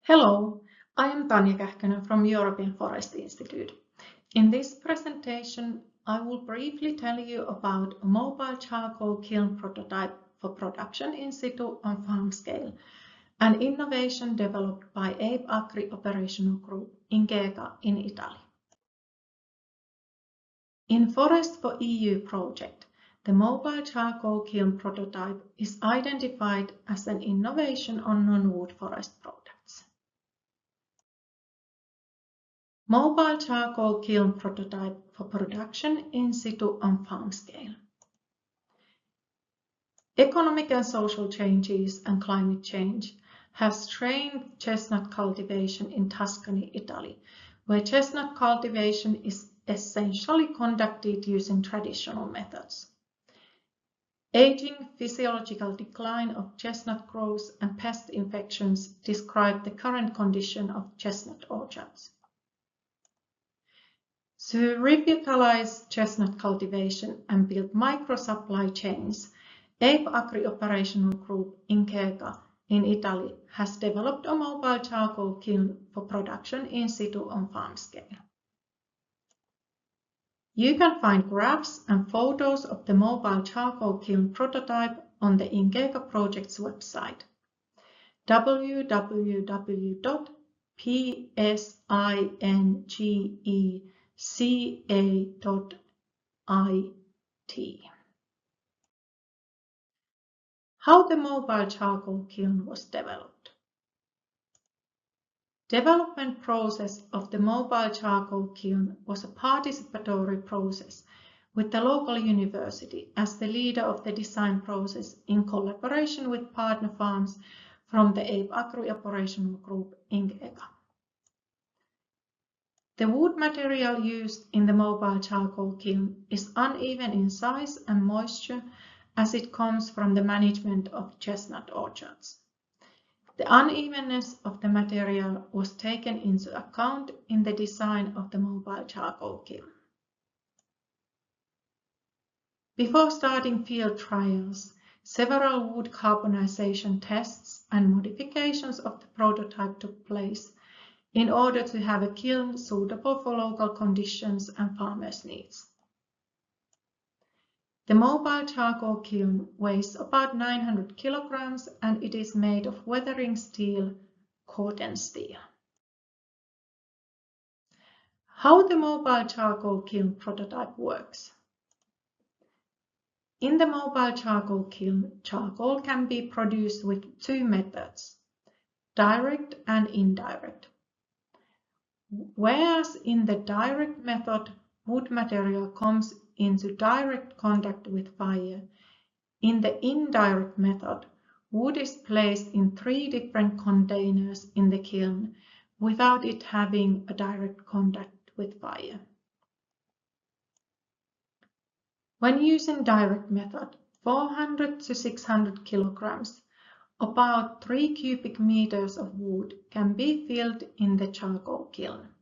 Hello, I am Tanja Kähkönen from European Forest Institute. In this presentation, I will briefly tell you about a mobile charcoal kiln prototype for production in situ on farm scale, an innovation developed by ITHub4 operational group in Gega in Italy. In Forest for EU project, the mobile charcoal kiln prototype is identified as an innovation on non-wood forest products. Mobile charcoal kiln prototype for production in situ on farm scale. Economic and social changes and climate change have strained chestnut cultivation in Tuscany, Italy, where chestnut cultivation is essentially conducted using traditional methods. Aging, physiological decline of chestnut growth and pest infections describe the current condition of chestnut orchards. To revitalize chestnut cultivation and build micro-supply chains, ITHub4 operational group in Gega in Italy has developed a mobile charcoal kiln for production in situ on farm scale. You can find graphs and photos of the mobile charcoal kiln prototype on the Ingega project's website www.psingega.it. How the mobile charcoal kiln was developed. Development process of the mobile charcoal kiln was a participatory process with the local university as the leader of the design process in collaboration with partner farms from the ITHub4 operational group in Gega. The wood material used in the mobile charcoal kiln is uneven in size and moisture as it comes from the management of chestnut orchards. The unevenness of the material was taken into account in the design of the mobile charcoal kiln. Before starting field trials, several wood carbonization tests and modifications of the prototype took place in order to have a kiln suitable for local conditions and farmers' needs. The mobile charcoal kiln weighs about 900 kilograms and it is made of weathering steel, cotton steel. How the mobile charcoal kiln prototype works. In the mobile charcoal kiln, charcoal can be produced with two methods, direct and indirect. Whereas in the direct method, wood material comes into direct contact with fire, in the indirect method, wood is placed in 3 different containers in the kiln without it having a direct contact with fire. When using direct method, 400 to 600 kilograms, about 3 cubic meters of wood can be filled in the charcoal kiln.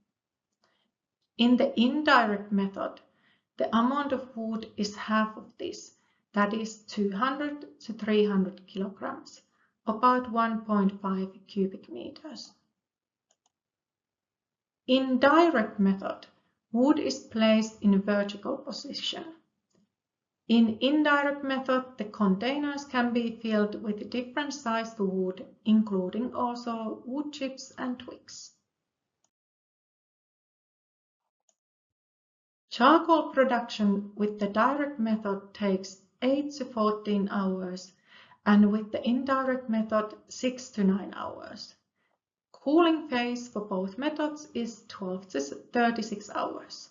In the indirect method, the amount of wood is half of this, that is 200 to 300 kilograms, about 1.5 cubic meters. In direct method, wood is placed in a vertical position. In indirect method, the containers can be filled with different sized wood, including also wood chips and twigs. Charcoal production with the direct method takes 8 to 14 hours and with the indirect method 6 to 9 hours. Cooling phase for both methods is 12 to 36 hours.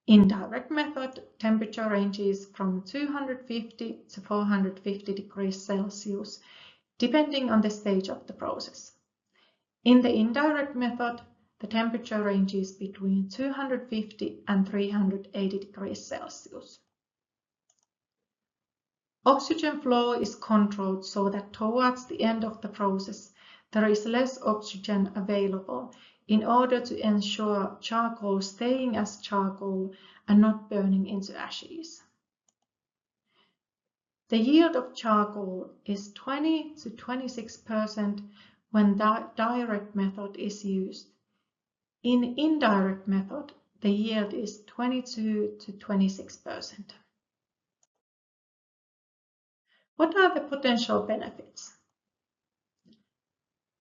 In direct method, temperature ranges from 250 to 450 degrees Celsius, depending on the stage of the process. In the indirect method, the temperature ranges between 250 and 380 degrees Celsius. Oxygen flow is controlled so that towards the end of the process, there is less oxygen available in order to ensure charcoal staying as charcoal and not burning into ashes. The yield of charcoal is 20 to 26% when the direct method is used. In indirect method, the yield is 22 to 26%. What are the potential benefits?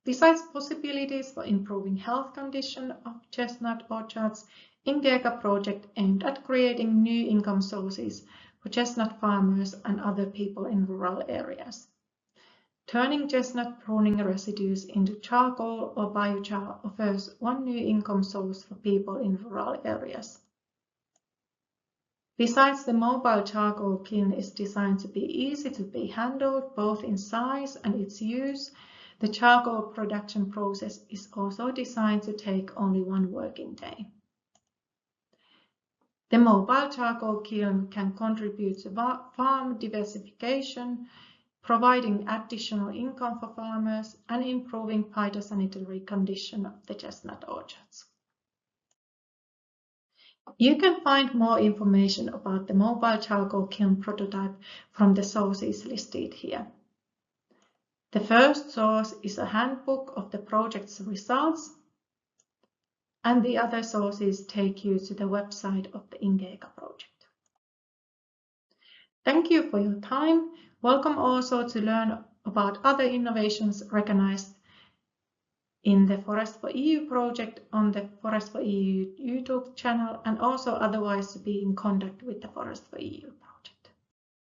Besides possibilities for improving health condition of chestnut orchards, ITHub project aimed at creating new income sources for chestnut farmers and other people in rural areas. Turning chestnut pruning residues into charcoal or biochar offers one new income source for people in rural areas. Besides, the mobile charcoal kiln is designed to be easy to be handled both in size and its use. The charcoal production process is also designed to take only one working day. The mobile charcoal kiln can contribute to farm diversification, providing additional income for farmers and improving phytosanitary condition of the chestnut orchards. You can find more information about the mobile charcoal kiln prototype from the sources listed here. The first source is a handbook of the project's results, and the other sources take you to the website of the ITHub project. Thank you for your time. Welcome also to learn about other innovations recognized in the Forest for EU project on the Forest for EU YouTube channel, and also otherwise to be in contact with the Forest for EU.